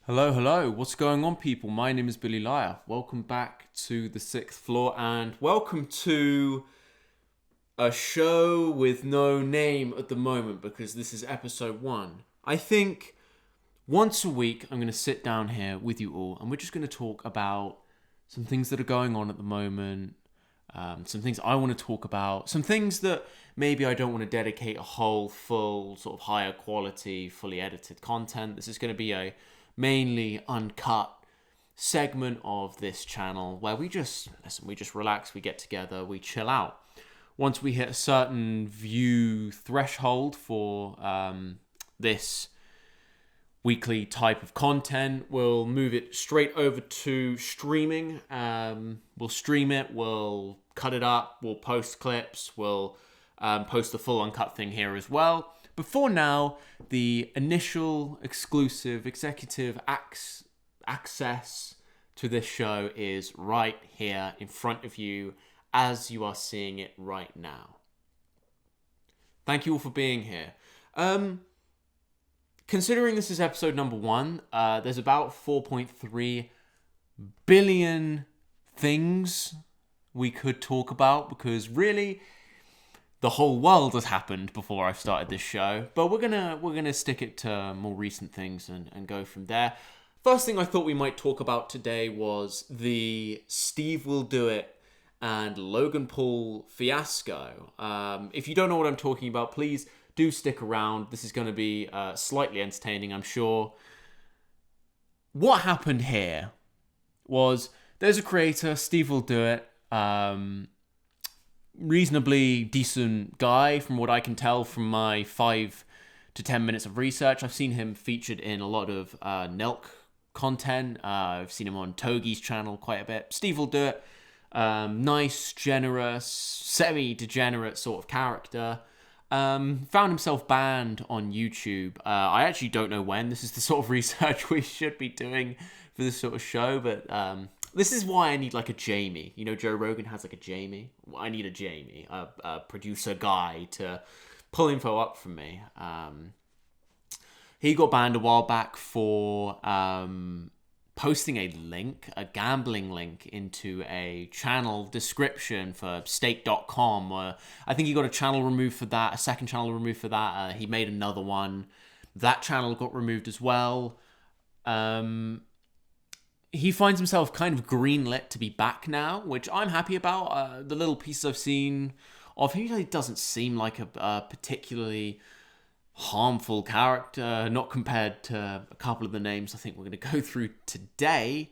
Hello, hello. What's going on, people? My name is TheBillyLiar. Welcome back to the sixth floor and welcome to a show with no name at the moment because this is episode 1. I think once a week I'm going to sit down here with you all and we're just going to talk about some things that are going on at the moment, some things I want to talk about, some things that maybe I don't want to dedicate a whole, full, sort of higher quality, fully edited content. This is going to be a mainly uncut segment of this channel where we just relax, we get together, we chill out. Once we hit a certain view threshold for this weekly type of content, we'll move it straight over to streaming. We'll stream it, we'll cut it up, we'll post clips, we'll post the full uncut thing here as well. But for now, the initial exclusive executive access to this show is right here in front of you as you are seeing it right now. Thank you all for being here. Considering this is episode number 1, there's about 4.3 billion things we could talk about because really the whole world has happened before I started this show, but we're gonna stick it to more recent things and go from there. First thing I thought we might talk about today was the Steve Will Do It and Logan Paul fiasco. If you don't know what I'm talking about, please do stick around. This is going to be slightly entertaining, I'm sure. What happened here was there's a creator, Steve Will Do It. Reasonably decent guy from what I can tell from my 5 to 10 minutes of research. I've seen him featured in a lot of Nelk content. I've seen him on Togi's channel quite a bit. Steve Will Do It. Nice, generous, semi-degenerate sort of character. Found himself banned on YouTube. I actually don't know when. This is the sort of research we should be doing for this sort of show, but this is why I need like a Jamie. You know, Joe Rogan has like a Jamie. I need a Jamie, a producer guy to pull info up from me. He got banned a while back for posting a gambling link into a channel description for stake.com. I think he got a channel removed for that, a second channel removed for that. He made another one. That channel got removed as well. He finds himself kind of greenlit to be back now, which I'm happy about. The little pieces I've seen of him, he doesn't seem like a particularly harmful character, not compared to a couple of the names I think we're going to go through today.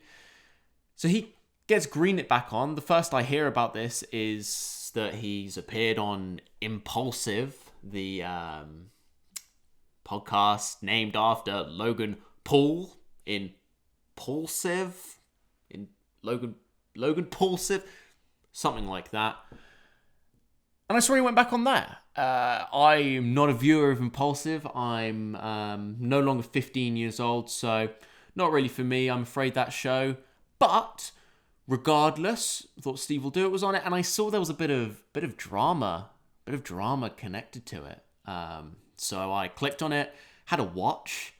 So he gets greenlit back on. The first I hear about this is that he's appeared on Impulsive, the podcast named after Logan Paul in Impulsive, in Logan Paulsive, something like that. And I saw he went back on there. I'm not a viewer of Impulsive. I'm no longer 15 years old, so not really for me, I'm afraid, that show. But regardless, I thought Steve Will Do It was on it, and I saw there was a bit of drama connected to it. So I clicked on it, had a watch.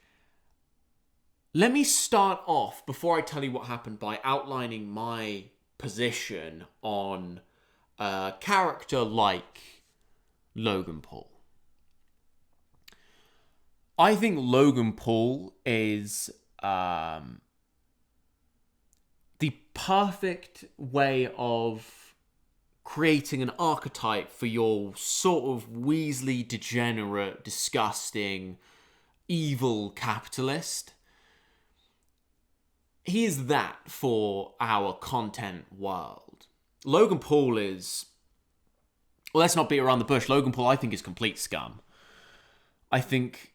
Let me start off, before I tell you what happened, by outlining my position on a character like Logan Paul. I think Logan Paul is the perfect way of creating an archetype for your sort of Weasley, degenerate, disgusting, evil capitalist. He is that for our content world. Logan Paul is... Well, let's not beat around the bush. Logan Paul, I think, is complete scum. I think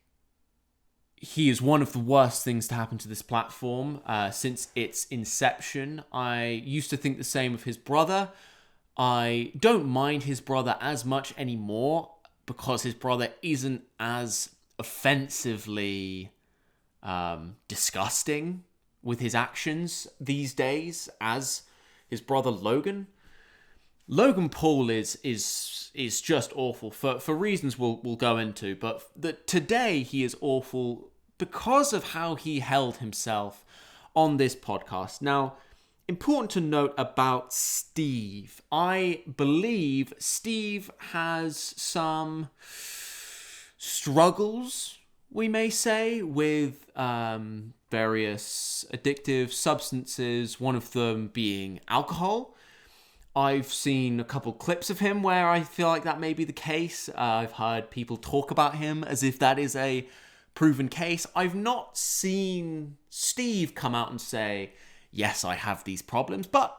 he is one of the worst things to happen to this platform since its inception. I used to think the same of his brother. I don't mind his brother as much anymore because his brother isn't as offensively disgusting with his actions these days as his brother Logan. Logan Paul is just awful for reasons we'll go into, but today he is awful because of how he held himself on this podcast. Now, important to note about Steve. I believe Steve has some struggles, we may say, with various addictive substances, one of them being alcohol. I've seen a couple clips of him where I feel like that may be the case. I've heard people talk about him as if that is a proven case. I've not seen Steve come out and say, yes, I have these problems. But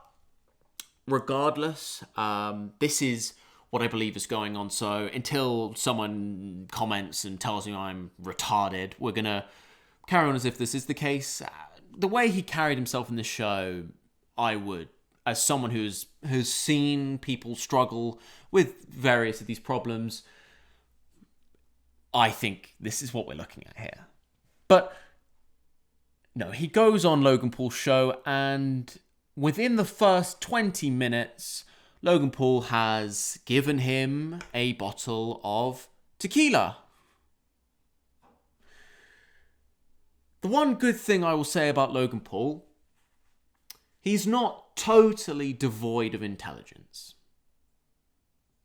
regardless, this is what I believe is going on. So until someone comments and tells me I'm retarded, we're going to carry on as if this is the case. The way he carried himself in the show, I would, as someone who's seen people struggle with various of these problems, I think this is what we're looking at here. But no, he goes on Logan Paul's show, and within the first 20 minutes, Logan Paul has given him a bottle of tequila. The one good thing I will say about Logan Paul, he's not totally devoid of intelligence.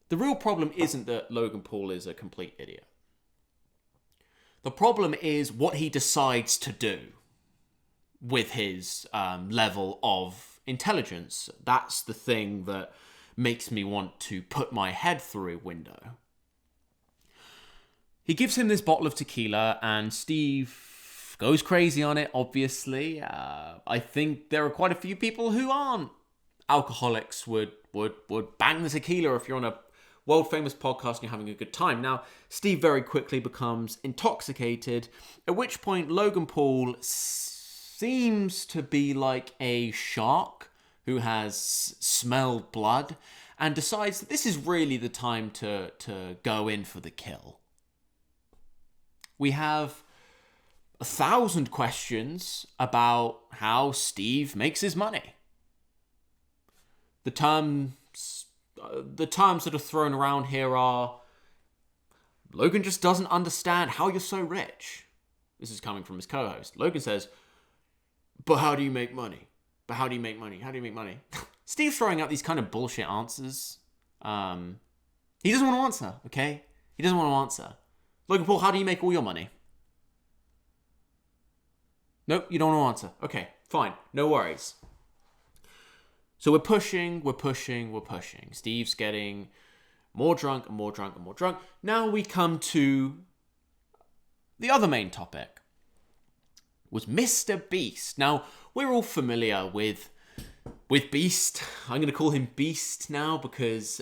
The real problem isn't that Logan Paul is a complete idiot. The problem is what he decides to do with his level of intelligence. That's the thing that makes me want to put my head through a window. He gives him this bottle of tequila, and Steve goes crazy on it, obviously. I think there are quite a few people who aren't alcoholics would bang the tequila if you're on a world-famous podcast and you're having a good time. Now, Steve very quickly becomes intoxicated, at which point Logan Paul seems to be like a shark who has smelled blood and decides that this is really the time to go in for the kill. We have 1,000 questions about how Steve makes his money. The terms that are thrown around here are, Logan just doesn't understand how you're so rich. This is coming from his co-host. Logan says, but how do you make money? But how do you make money? How do you make money? Steve's throwing out these kind of bullshit answers. He doesn't want to answer, okay? He doesn't want to answer. Logan Paul, how do you make all your money? Nope, you don't want to answer. Okay, fine. No worries. So we're pushing. Steve's getting more drunk and more drunk and more drunk. Now we come to the other main topic. Was Mr. Beast. Now, we're all familiar with Beast. I'm going to call him Beast now because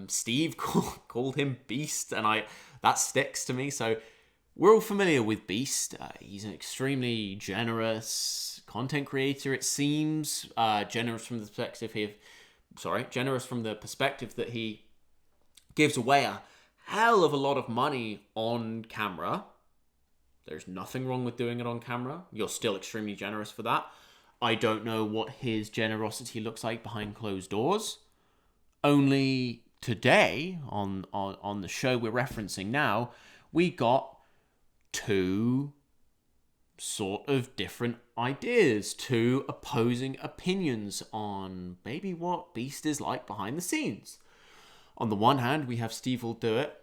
Steve called him Beast, and that sticks to me. So we're all familiar with Beast. He's an extremely generous content creator, it seems. Generous from the perspective that he gives away a hell of a lot of money on camera. There's nothing wrong with doing it on camera. You're still extremely generous for that. I don't know what his generosity looks like behind closed doors. Only today, on the show we're referencing now, we got two sort of different ideas, two opposing opinions on maybe what Beast is like behind the scenes. On the one hand, we have Steve Will Do It,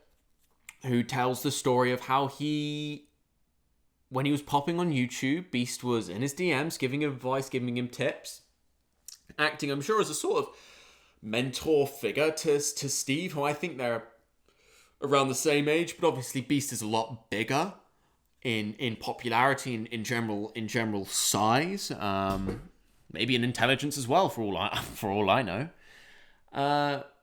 who tells the story of how when he was popping on YouTube, Beast was in his DMs, giving him advice, giving him tips, acting, I'm sure, as a sort of mentor figure to Steve, who I think they're around the same age, but obviously Beast is a lot bigger in popularity, in general size, maybe in intelligence as well, for all I know.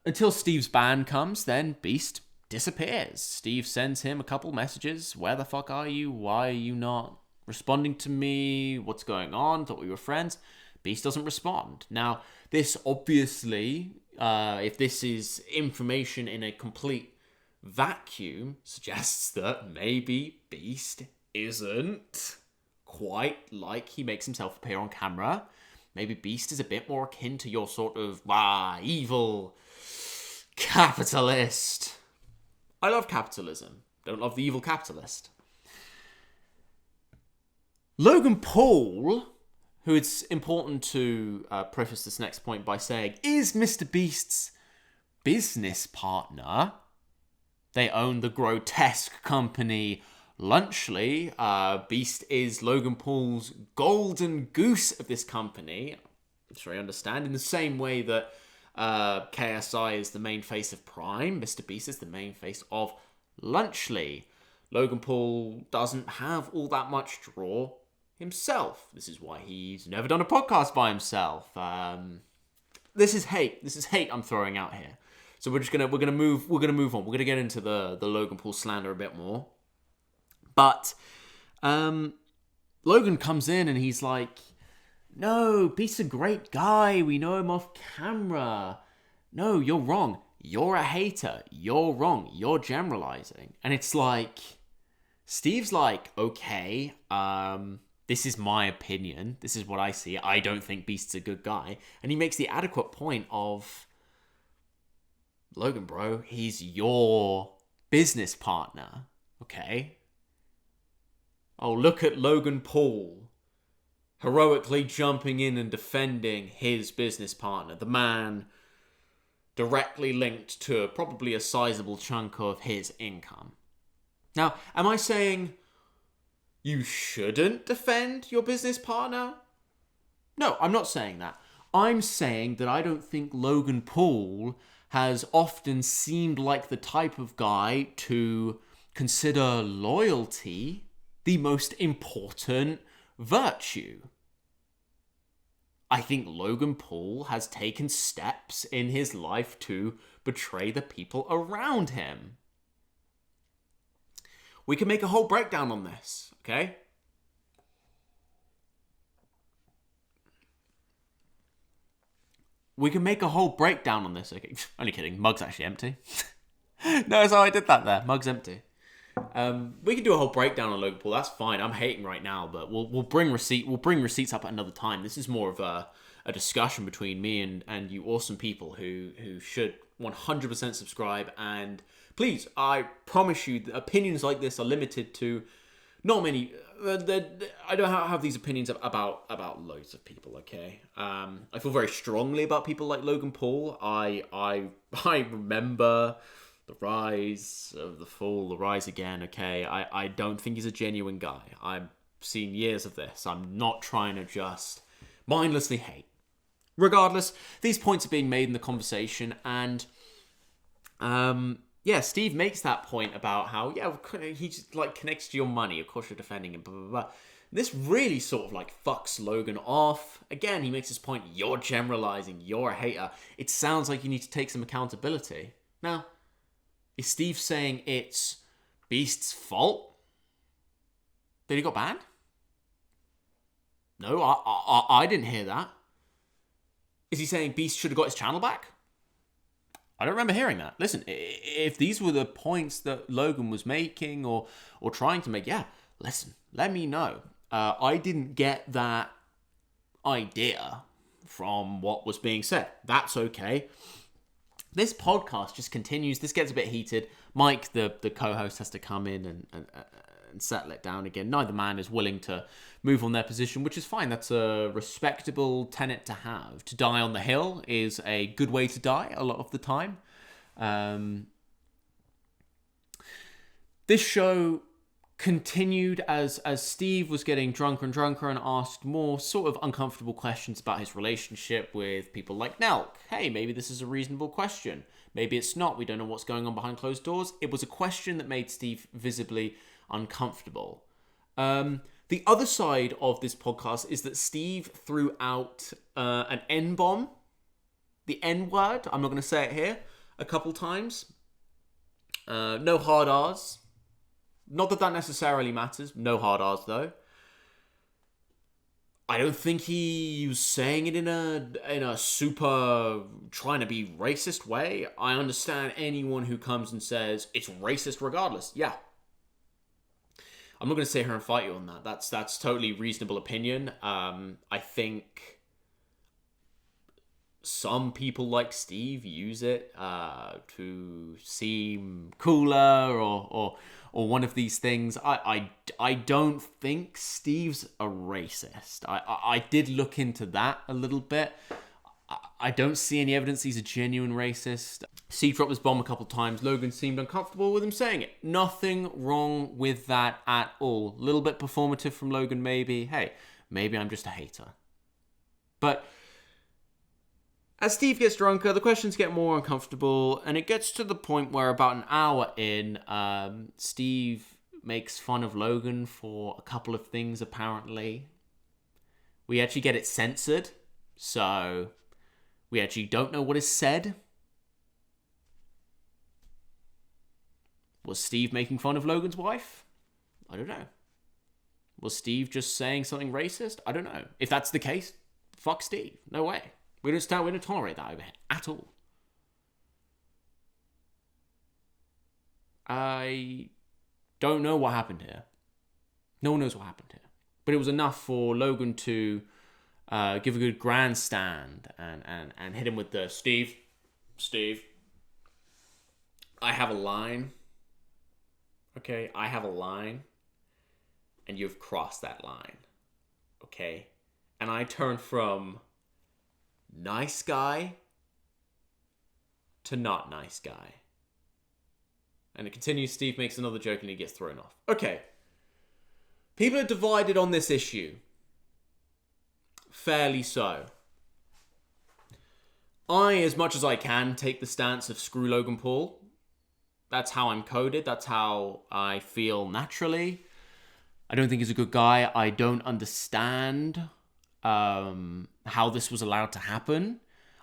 Until Steve's ban comes, then Beast disappears. Steve sends him a couple messages. Where the fuck are you? Why are you not responding to me? What's going on? Thought we were friends. Beast doesn't respond. Now, this obviously, if this is information in a complete vacuum, suggests that maybe Beast isn't quite like he makes himself appear on camera. Maybe Beast is a bit more akin to your sort of evil capitalist. I love capitalism. Don't love the evil capitalist. Logan Paul, who it's important to preface this next point by saying, is Mr. Beast's business partner. They own the grotesque company Lunchly. Beast is Logan Paul's golden goose of this company. I'm sure you understand. In the same way that KSI is the main face of Prime, Mr. Beast is the main face of Lunchly. Logan Paul doesn't have all that much draw himself. This is why he's never done a podcast by himself. This is hate. This is hate I'm throwing out here. So we're gonna move on. We're gonna get into the Logan Paul slander a bit more. But Logan comes in and he's like, "No, Beast's a great guy. We know him off camera. No, you're wrong. You're a hater. You're wrong. You're generalizing." And it's like, Steve's like, "Okay, this is my opinion. This is what I see. I don't think Beast's a good guy." And he makes the adequate point of, "Logan, bro, he's your business partner, okay? Oh, look at Logan Paul heroically jumping in and defending his business partner, the man directly linked to probably a sizable chunk of his income." Now, am I saying you shouldn't defend your business partner? No, I'm not saying that. I'm saying that I don't think Logan Paul has often seemed like the type of guy to consider loyalty the most important virtue. I think Logan Paul has taken steps in his life to betray the people around him. We can make a whole breakdown on this, okay? We can make a whole breakdown on this. Okay, only kidding. Mug's actually empty. No, so I did that there. Mug's empty. We can do a whole breakdown on Logan Paul. That's fine. I'm hating right now, but we'll bring receipts up at another time. This is more of a discussion between me and you awesome people who should 100% subscribe. And please, I promise you, the opinions like this are limited to not many. I don't have these opinions about loads of people. Okay, I feel very strongly about people like Logan Paul. I remember the rise of the fall, the rise again. Okay, I don't think he's a genuine guy. I've seen years of this. I'm not trying to just mindlessly hate. Regardless, these points are being made in the conversation, and yeah, Steve makes that point about how, yeah, he just like connects to your money. Of course, you're defending him. Blah blah blah. This really sort of like fucks Logan off. Again, he makes this point: you're generalizing. You're a hater. It sounds like you need to take some accountability. Now, is Steve saying it's Beast's fault that he got banned? No, I didn't hear that. Is he saying Beast should have got his channel back? I don't remember hearing that. Listen, if these were the points that Logan was making or trying to make, yeah, listen, let me know. I didn't get that idea from what was being said. That's okay. This podcast just continues. This gets a bit heated. Mike, the co-host, has to come in and settle it down again. Neither man is willing to move on their position, which is fine. That's a respectable tenet to have. To die on the hill is a good way to die a lot of the time. This show continued as Steve was getting drunker and drunker and asked more sort of uncomfortable questions about his relationship with people like Nelk. Hey, maybe this is a reasonable question. Maybe it's not. We don't know what's going on behind closed doors. It was a question that made Steve visibly uncomfortable. The other side of this podcast is that Steve threw out an N-bomb, the N-word. I'm not going to say it here, a couple times. No hard R's. Not that necessarily matters. No hard R's, though. I don't think he was saying it in a super trying to be racist way. I understand anyone who comes and says it's racist regardless. Yeah. I'm not going to sit here and fight you on that. That's totally reasonable opinion. I think some people like Steve use it to seem cooler or one of these things. I don't think Steve's a racist. I did look into that a little bit. I don't see any evidence he's a genuine racist. Steve dropped this bomb a couple times. Logan seemed uncomfortable with him saying it. Nothing wrong with that at all. A little bit performative from Logan, maybe. Hey, maybe I'm just a hater. But as Steve gets drunker, the questions get more uncomfortable, and it gets to the point where about an hour in, Steve makes fun of Logan for a couple of things, apparently. We actually get it censored, so we actually don't know what is said. Was Steve making fun of Logan's wife? I don't know. Was Steve just saying something racist? I don't know. If that's the case, fuck Steve. No way. We don't tolerate that over here at all. I don't know what happened here. No one knows what happened here. But it was enough for Logan to give a good grandstand and hit him with the Steve, I have a line. Okay, I have a line. And you've crossed that line. Okay? And I turn from nice guy to not nice guy. And it continues. Steve makes another joke and he gets thrown off. Okay. People are divided on this issue. Fairly so. I, as much as I can, take the stance of screw Logan Paul. That's how I'm coded. That's how I feel naturally. I don't think he's a good guy. I don't understand how this was allowed to happen.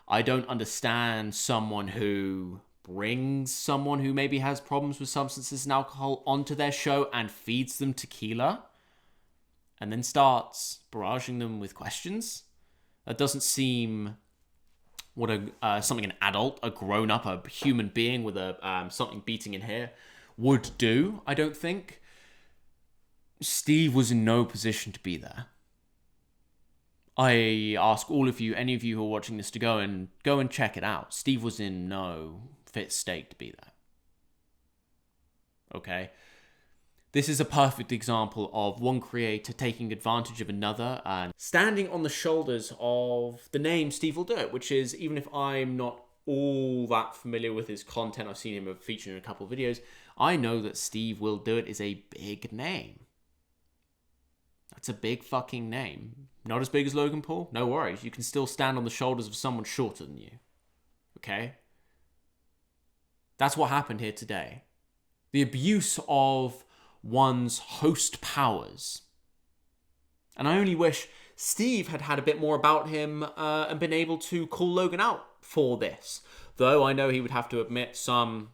I don't understand someone who brings someone who maybe has problems with substances and alcohol onto their show and feeds them tequila and then starts barraging them with questions. That doesn't seem what something an adult, a grown-up, a human being with something beating in here would do, I don't think. Steve was in no position to be there. I ask all of you, any of you who are watching this, to go and check it out. Steve was in no fit state to be there. Okay? This is a perfect example of one creator taking advantage of another and standing on the shoulders of the name Steve Will Do It, which is, even if I'm not all that familiar with his content, I've seen him featured in a couple of videos, I know that Steve Will Do It is a big name. That's a big fucking name. Not as big as Logan Paul? No worries. You can still stand on the shoulders of someone shorter than you. Okay? That's what happened here today. The abuse of one's host powers. And I only wish Steve had had a bit more about him and been able to call Logan out for this. Though I know he would have to admit some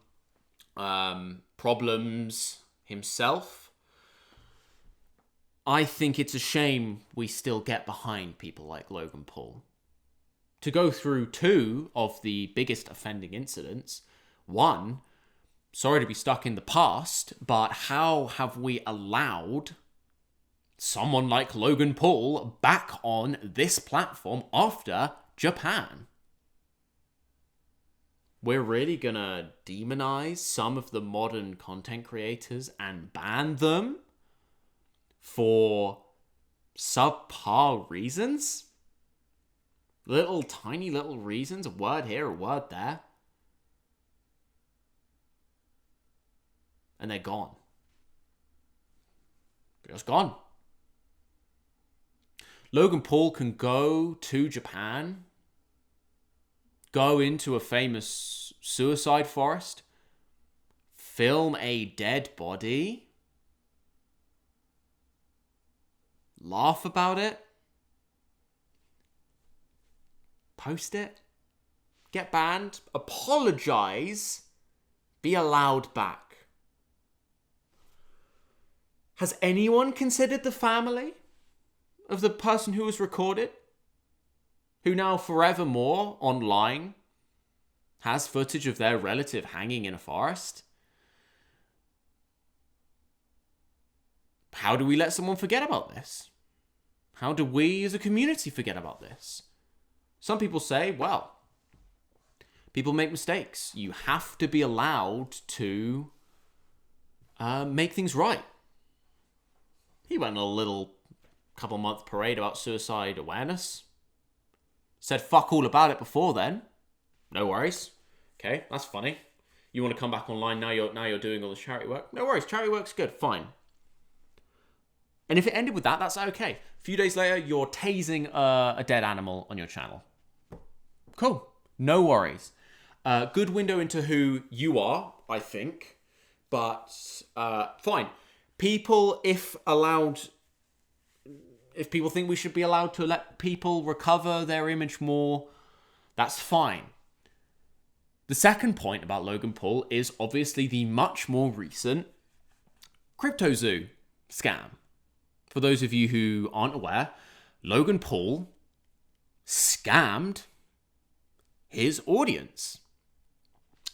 problems himself. I think it's a shame we still get behind people like Logan Paul. To go through two of the biggest offending incidents. One, sorry to be stuck in the past, but how have we allowed someone like Logan Paul back on this platform after Japan? We're really gonna demonize some of the modern content creators and ban them for subpar reasons? Tiny little reasons, a word here, a word there. And they're gone. They're just gone. Logan Paul can go to Japan, go into a famous suicide forest, film a dead body, laugh about it, post it, get banned, apologize, be allowed back. Has anyone considered the family of the person who was recorded? Who now forevermore online has footage of their relative hanging in a forest? How do we let someone forget about this? How do we as a community forget about this? Some people say, well, people make mistakes. You have to be allowed to make things right. He went on a little couple-month parade about suicide awareness. Said fuck all about it before then. No worries. Okay, that's funny. You want to come back online now? You're doing all the charity work. No worries. Charity work's good. Fine. And if it ended with that, that's okay. A few days later, you're tasing a dead animal on your channel. Cool. No worries. Good window into who you are, I think. But fine. People, if people think we should be allowed to let people recover their image more, that's fine. The second point about Logan Paul is obviously the much more recent CryptoZoo scam. For those of you who aren't aware, Logan Paul scammed his audience.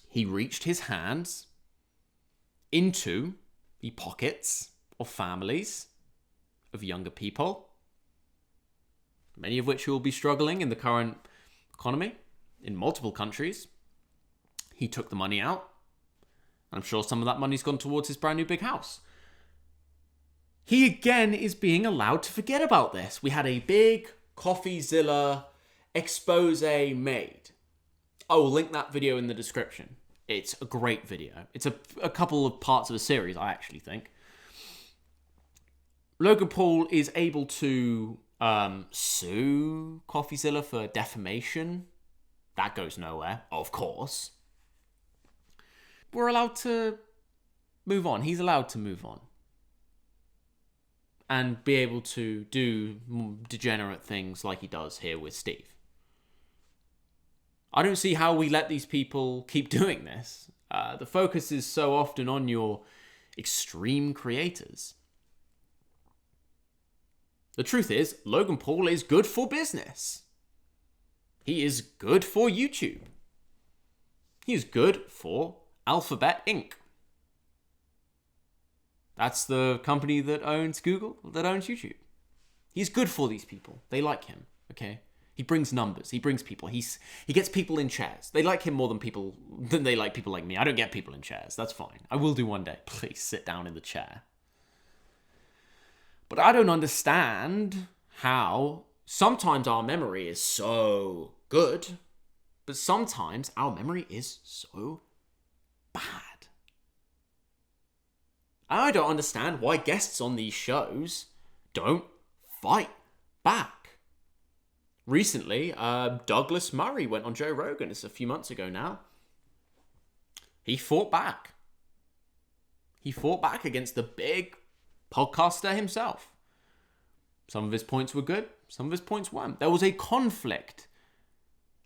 He reached his hands into the pockets of families of younger people, many of which will be struggling in the current economy in multiple countries. He took the money out. I'm sure some of that money's gone towards his brand new big house. He again is being allowed to forget about this. We had a big CoffeeZilla expose made. I will link that video in the description. It's a great video. It's a couple of parts of a series, I actually think. Logan Paul is able to sue CoffeeZilla for defamation. That goes nowhere, of course. We're allowed to move on. He's allowed to move on. And be able to do degenerate things like he does here with Steve. I don't see how we let these people keep doing this. The focus is so often on your extreme creators. The truth is, Logan Paul is good for business. He is good for YouTube. He is good for Alphabet Inc. That's the company that owns Google, that owns YouTube. He's good for these people. They like him, okay? He brings numbers. He brings people. He gets people in chairs. They like him more than they like people like me. I don't get people in chairs. That's fine. I will do one day. Please sit down in the chair. But I don't understand how sometimes our memory is so good, but sometimes our memory is so bad. I don't understand why guests on these shows don't fight back. Recently, Douglas Murray went on Joe Rogan. It's a few months ago now. He fought back. He fought back against the big podcaster himself. Some of his points were good. Some of his points weren't. There was a conflict.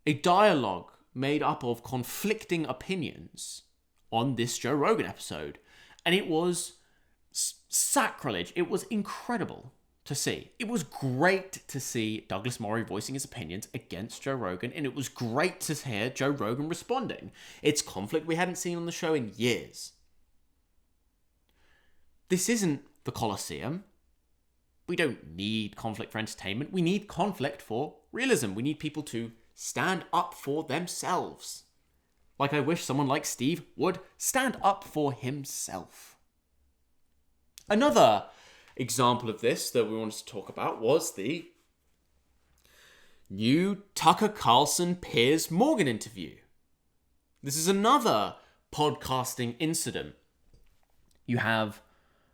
A dialogue made up of conflicting opinions on this Joe Rogan episode. And it was sacrilege. It was incredible to see. It was great to see Douglas Murray voicing his opinions against Joe Rogan, and it was great to hear Joe Rogan responding. It's conflict we hadn't seen on the show in years. This isn't the Colosseum. We don't need conflict for entertainment. We need conflict for realism. We need people to stand up for themselves. Like I wish someone like Steve would stand up for himself. Another example of this that we wanted to talk about was the new Tucker Carlson Piers Morgan interview. This is another podcasting incident. You have,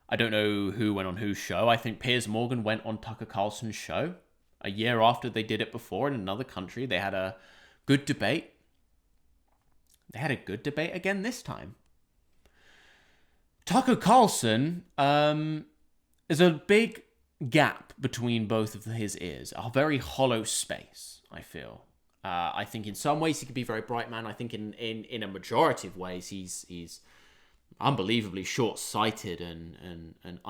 I don't know who went on whose show. I think Piers Morgan went on Tucker Carlson's show a year after they did it before in another country. They had a good debate. They had a good debate again this time. Tucker Carlson, there's a big gap between both of his ears. A very hollow space, I feel. I think in some ways he could be a very bright man. I think in a majority of ways he's unbelievably short-sighted and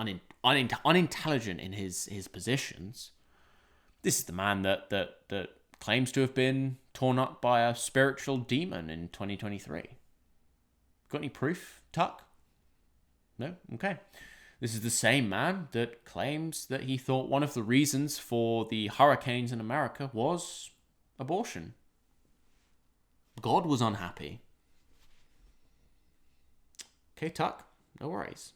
unintelligent in his positions. This is the man that claims to have been torn up by a spiritual demon in 2023. Got any proof, Tuck? No? Okay. This is the same man that claims that he thought one of the reasons for the hurricanes in America was abortion. God was unhappy. Okay, Tuck, no worries.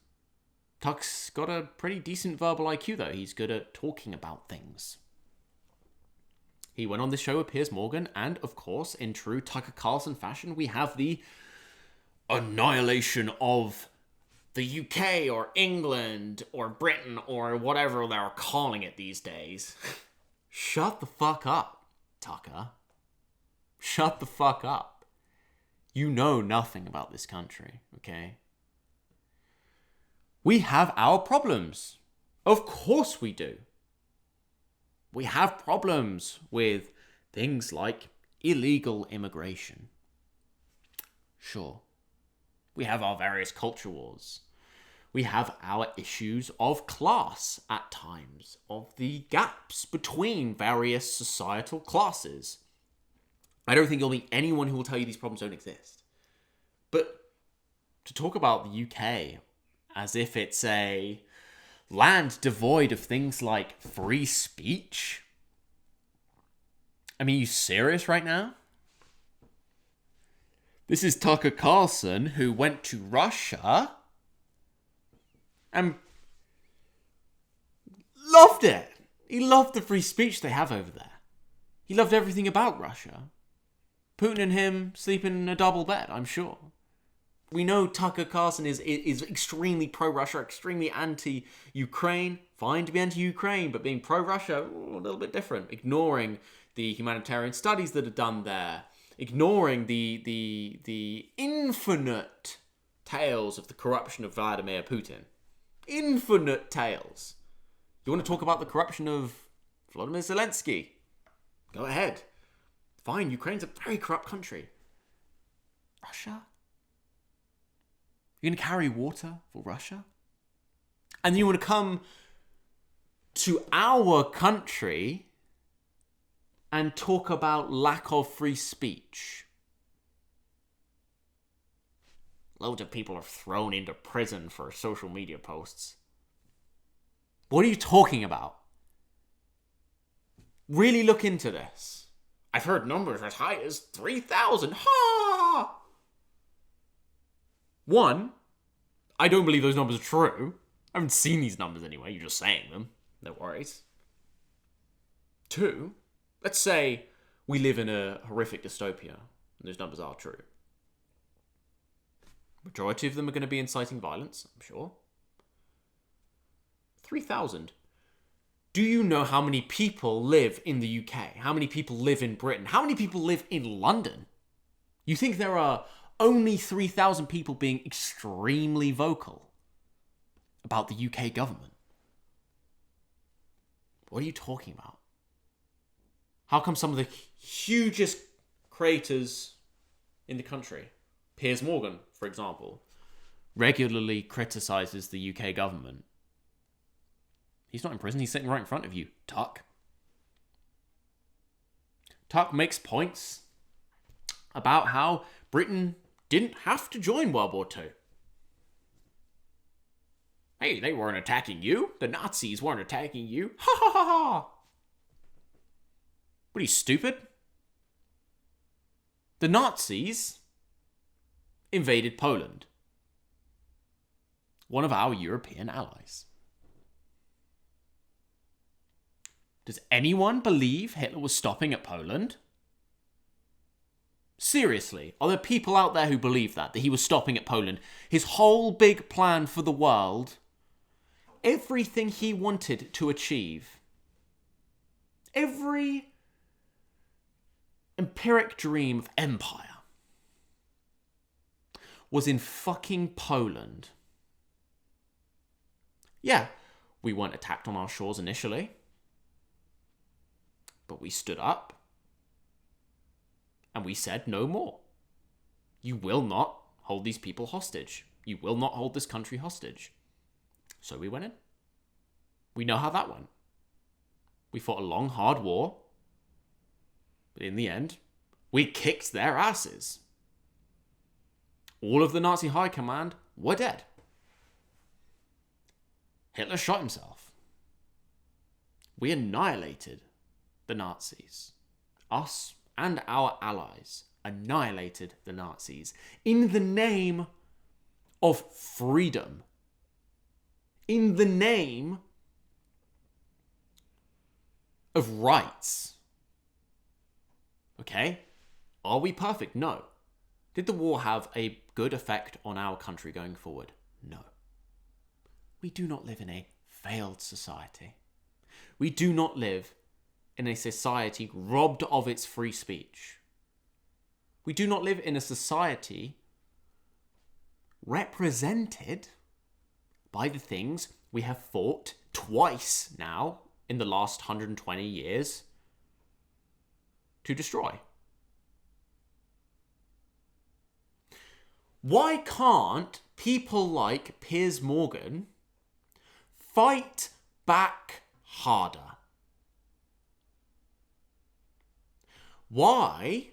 Tuck's got a pretty decent verbal IQ, though. He's good at talking about things. He went on this show with Piers Morgan, and, of course, in true Tucker Carlson fashion, we have the annihilation of the UK or England or Britain or whatever they're calling it these days. Shut the fuck up, Tucker. Shut the fuck up. You know nothing about this country, okay? We have our problems. Of course we do. We have problems with things like illegal immigration. Sure. We have our various culture wars. We have our issues of class at times, of the gaps between various societal classes. I don't think you'll meet anyone who will tell you these problems don't exist. But to talk about the UK as if it's a land devoid of things like free speech? I mean, are you serious right now? This is Tucker Carlson, who went to Russia and loved it. He loved the free speech they have over there. He loved everything about Russia. Putin and him sleep in a double bed, I'm sure. We know Tucker Carlson is extremely pro-Russia, extremely anti-Ukraine. Fine to be anti-Ukraine, but being pro-Russia, a little bit different. Ignoring the humanitarian studies that are done there. Ignoring the infinite tales of the corruption of Vladimir Putin. Infinite tales. You want to talk about the corruption of Volodymyr Zelensky? Go ahead. Fine, Ukraine's a very corrupt country. Russia? You're going to carry water for Russia? And then you want to come to our country and talk about lack of free speech. Loads of people are thrown into prison for social media posts. What are you talking about? Really look into this. I've heard numbers as high as 3,000. Ha! One, I don't believe those numbers are true. I haven't seen these numbers anyway. You're just saying them. No worries. Two, let's say we live in a horrific dystopia, and those numbers are true. Majority of them are going to be inciting violence, I'm sure. 3,000. Do you know how many people live in the UK? How many people live in Britain? How many people live in London? You think there are only 3,000 people being extremely vocal about the UK government? What are you talking about? How come some of the hugest creators in the country, Piers Morgan, for example, regularly criticizes the UK government? He's not in prison, he's sitting right in front of you, Tuck. Tuck makes points about how Britain didn't have to join World War II. Hey, they weren't attacking you. The Nazis weren't attacking you. Ha ha ha ha. What are you, stupid? The Nazis invaded Poland, one of our European allies. Does anyone believe Hitler was stopping at Poland? Seriously, are there people out there who believe that he was stopping at Poland? His whole big plan for the world, everything he wanted to achieve, every empiric dream of empire was in fucking Poland. Yeah, we weren't attacked on our shores initially, but we stood up and we said no more. You will not hold these people hostage. You will not hold this country hostage. So we went in. We know how that went. We fought a long, hard war. But in the end, we kicked their asses. All of the Nazi high command were dead. Hitler shot himself. We annihilated the Nazis. Us and our allies annihilated the Nazis in the name of freedom. in the name of rights. Okay? Are we perfect? No. Did the war have a good effect on our country going forward? No. We do not live in a failed society. We do not live in a society robbed of its free speech. We do not live in a society represented by the things we have fought twice now in the last 120 years to destroy. Why can't people like Piers Morgan fight back harder? Why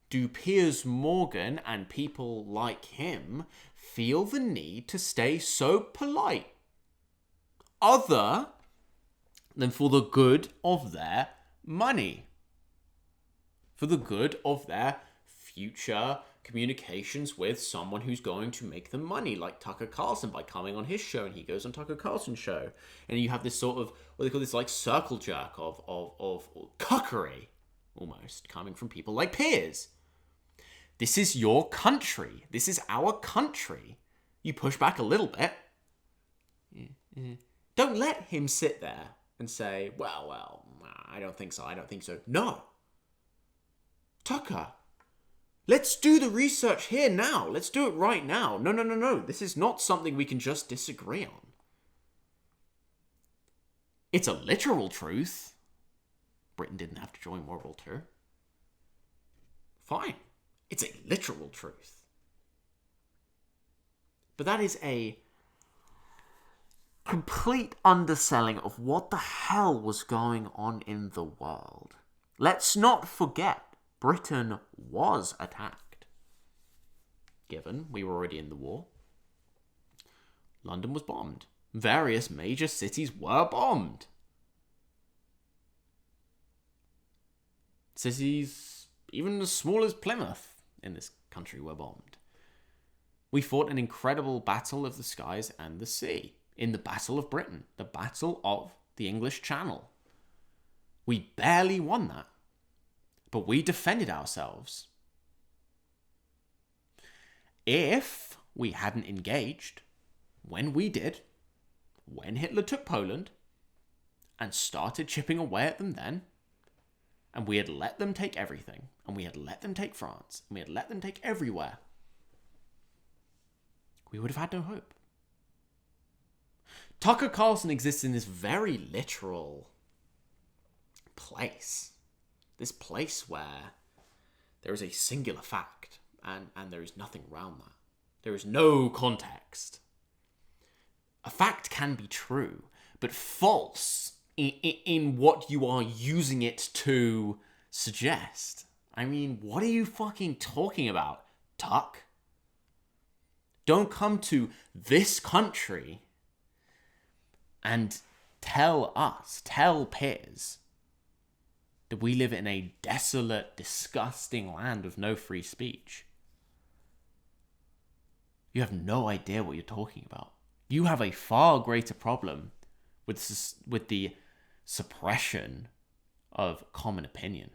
do Piers Morgan and people like him feel the need to stay so polite, other than for the good of their money, for the good of their future communications with someone who's going to make them money, like Tucker Carlson, by coming on his show, and he goes on Tucker Carlson's show, and you have this sort of, what they call this, like, circle jerk of cuckery, almost, coming from people like Piers. This is your country. This is our country. You push back a little bit. Don't let him sit there and say, well, I don't think so. No. Tucker, let's do the research here now. Let's do it right now. No. This is not something we can just disagree on. It's a literal truth. Britain didn't have to join World War II. Fine. It's a literal truth. But that is a complete underselling of what the hell was going on in the world. Let's not forget, Britain was attacked. Given we were already in the war. London was bombed. Various major cities were bombed. Cities even as small as Plymouth in this country were bombed. We fought an incredible battle of the skies and the sea in the Battle of Britain, the Battle of the English Channel. We barely won that, but we defended ourselves. If we hadn't engaged, when we did, when Hitler took Poland and started chipping away at them then, and we had let them take everything, and we had let them take France, and we had let them take everywhere, we would have had no hope. Tucker Carlson exists in this very literal place. This place where there is a singular fact, and there is nothing around that. There is no context. A fact can be true, but false in what you are using it to suggest. I mean, what are you fucking talking about, Tuck? Don't come to this country and tell Piers that we live in a desolate, disgusting land with no free speech. You have no idea what you're talking about. You have a far greater problem with the suppression of common opinion,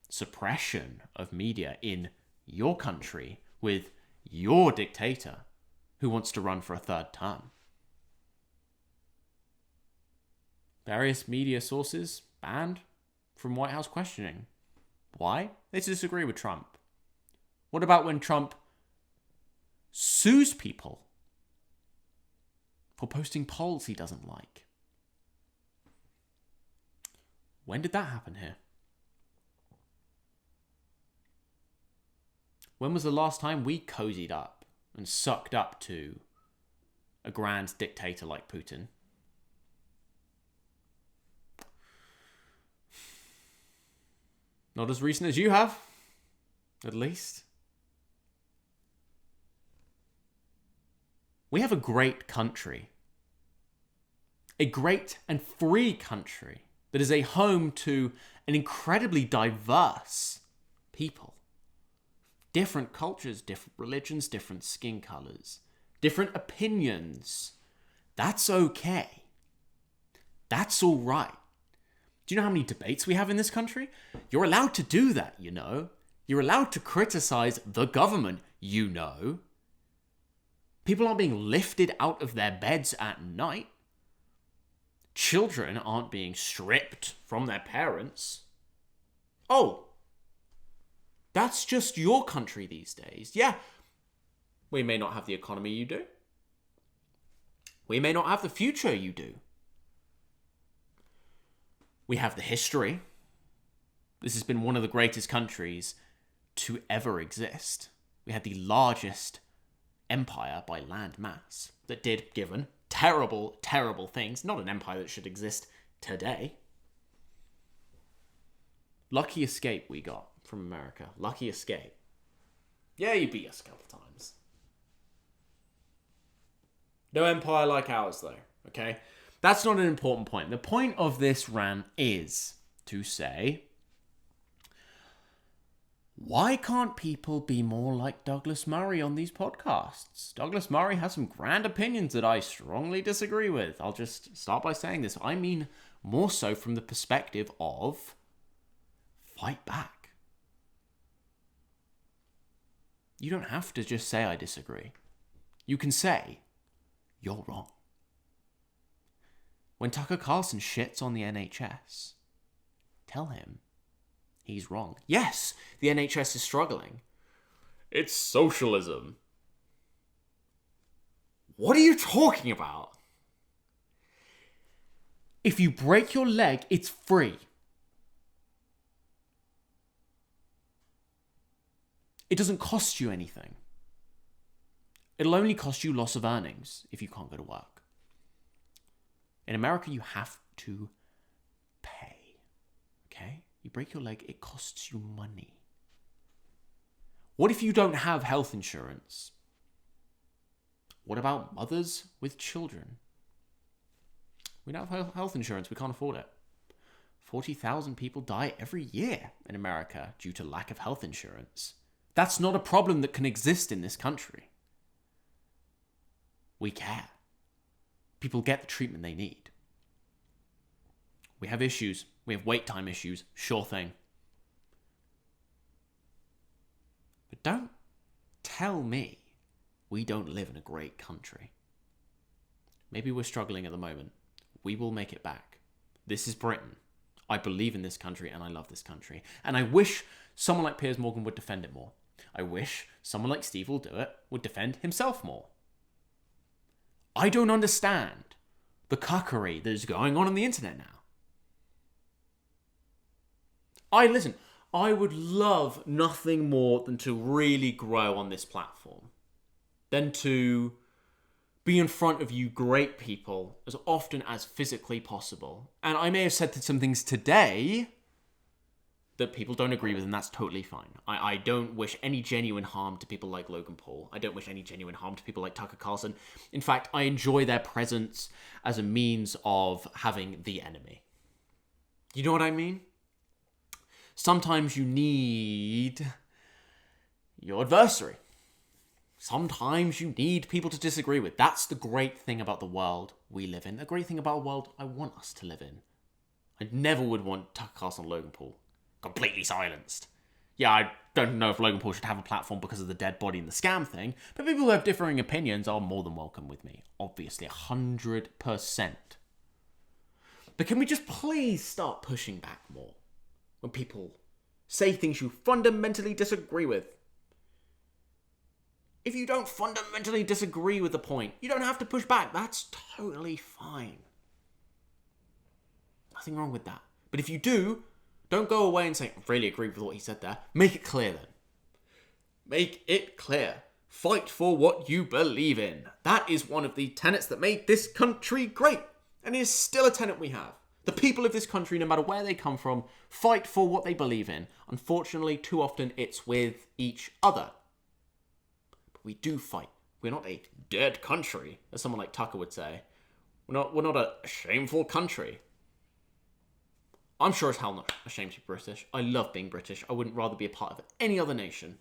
suppression of media in your country with your dictator who wants to run for a third term. Various media sources banned from White House questioning. Why? They disagree with Trump. What about when Trump sues people for posting polls he doesn't like? When did that happen here? When was the last time we cozied up and sucked up to a grand dictator like Putin? Not as recent as you have, at least. We have a great country. A great and free country that is a home to an incredibly diverse people. Different cultures, different religions, different skin colors, different opinions, That's okay. That's all right. Do you know how many debates we have in this country? You're allowed to do that, you know. You're allowed to criticize the government, you know. People aren't being lifted out of their beds at night. Children aren't being stripped from their parents. Oh, that's just your country these days. Yeah, we may not have the economy you do. We may not have the future you do. We have the history. This has been one of the greatest countries to ever exist. We had the largest empire by land mass that did, given terrible, terrible things. Not an empire that should exist today. Lucky escape we got from America. Lucky escape. Yeah, you beat us a couple times. No empire like ours, though, okay? That's not an important point. The point of this rant is to say, why can't people be more like Douglas Murray on these podcasts? Douglas Murray has some grand opinions that I strongly disagree with. I'll just start by saying this. I mean more so from the perspective of fight back. You don't have to just say I disagree. You can say you're wrong. When Tucker Carlson shits on the NHS, tell him he's wrong. Yes, the NHS is struggling. It's socialism. What are you talking about? If you break your leg, it's free. It doesn't cost you anything. It'll only cost you loss of earnings if you can't go to work. In America, you have to pay. Okay? You break your leg, it costs you money. What if you don't have health insurance? What about mothers with children? We don't have health insurance. We can't afford it. 40,000 people die every year in America due to lack of health insurance. That's not a problem that can exist in this country. We care. People get the treatment they need. We have issues. We have wait time issues. Sure thing. But don't tell me we don't live in a great country. Maybe we're struggling at the moment. We will make it back. This is Britain. I believe in this country and I love this country. And I wish someone like Piers Morgan would defend it more. I wish someone like Steve Will Do It would defend himself more. I don't understand the cuckery that is going on the internet now. I would love nothing more than to really grow on this platform. Than to be in front of you great people as often as physically possible. And I may have said some things today that people don't agree with, and that's totally fine. I don't wish any genuine harm to people like Logan Paul. I don't wish any genuine harm to people like Tucker Carlson. In fact, I enjoy their presence as a means of having the enemy. You know what I mean? Sometimes you need your adversary. Sometimes you need people to disagree with. That's the great thing about the world we live in. The great thing about a world I want us to live in. I never would want Tucker Carlson and Logan Paul completely silenced. Yeah, I don't know if Logan Paul should have a platform because of the dead body and the scam thing, but people who have differing opinions are more than welcome with me. Obviously, 100%. But can we just please start pushing back more when people say things you fundamentally disagree with? If you don't fundamentally disagree with the point, you don't have to push back. That's totally fine. Nothing wrong with that. But if you do, don't go away and say, I really agree with what he said there. Make it clear then. Make it clear. Fight for what you believe in. That is one of the tenets that made this country great. And it is still a tenet we have. The people of this country, no matter where they come from, fight for what they believe in. Unfortunately, too often it's with each other. But we do fight. We're not a dead country, as someone like Tucker would say. We're not a shameful country. I'm sure as hell not ashamed to be British. I love being British. I wouldn't rather be a part of any other nation.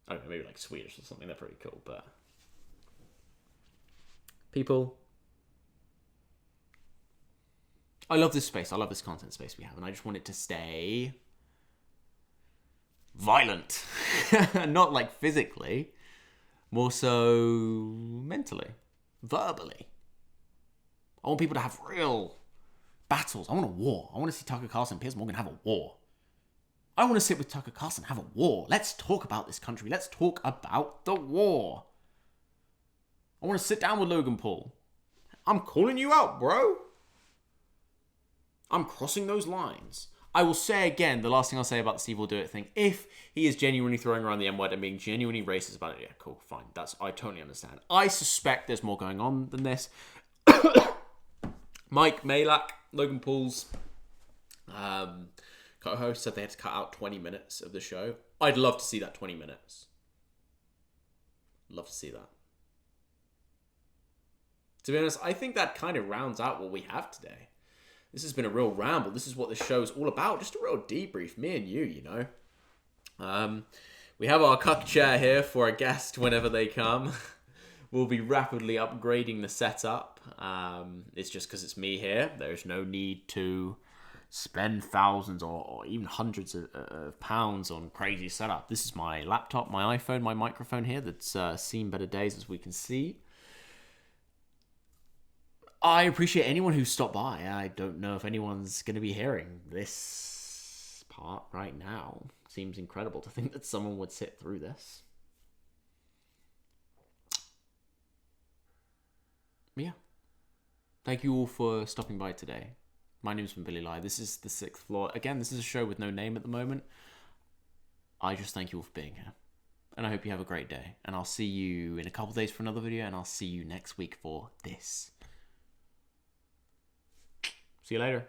I don't know, maybe like Swedish or something. They're pretty cool, but People, I love this space. I love this content space we have, and I just want it to stay violent. Not like physically, more so mentally, verbally. I want people to have real battles. I want a war. I want to see Tucker Carlson and Piers Morgan have a war. I want to sit with Tucker Carlson and have a war. Let's talk about this country. Let's talk about the war. I want to sit down with Logan Paul. I'm calling you out, bro. I'm crossing those lines. I will say again, the last thing I'll say about the Steve will do it thing, if he is genuinely throwing around the M-word and being genuinely racist about it, yeah, cool, fine. I totally understand. I suspect there's more going on than this. Mike Malak, Logan Paul's co-host, said they had to cut out 20 minutes of the show. I'd love to see that 20 minutes. Love to see that. To be honest, I think that kind of rounds out what we have today. This has been a real ramble. This is what this show is all about. Just a real debrief. Me and you know. We have our cuck chair here for a guest whenever they come. We'll be rapidly upgrading the setup. It's just because it's me here. There's no need to spend thousands or even hundreds of pounds on crazy setup. This is my laptop, my iPhone, my microphone here that's seen better days, as we can see. I appreciate anyone who stopped by. I don't know if anyone's going to be hearing this part right now. Seems incredible to think that someone would sit through this. Yeah. Thank you all for stopping by today. My name's TheBillyLiar. This is the 6th floor. Again, this is a show with no name at the moment. I just thank you all for being here. And I hope you have a great day. And I'll see you in a couple days for another video. And I'll see you next week for this. See you later.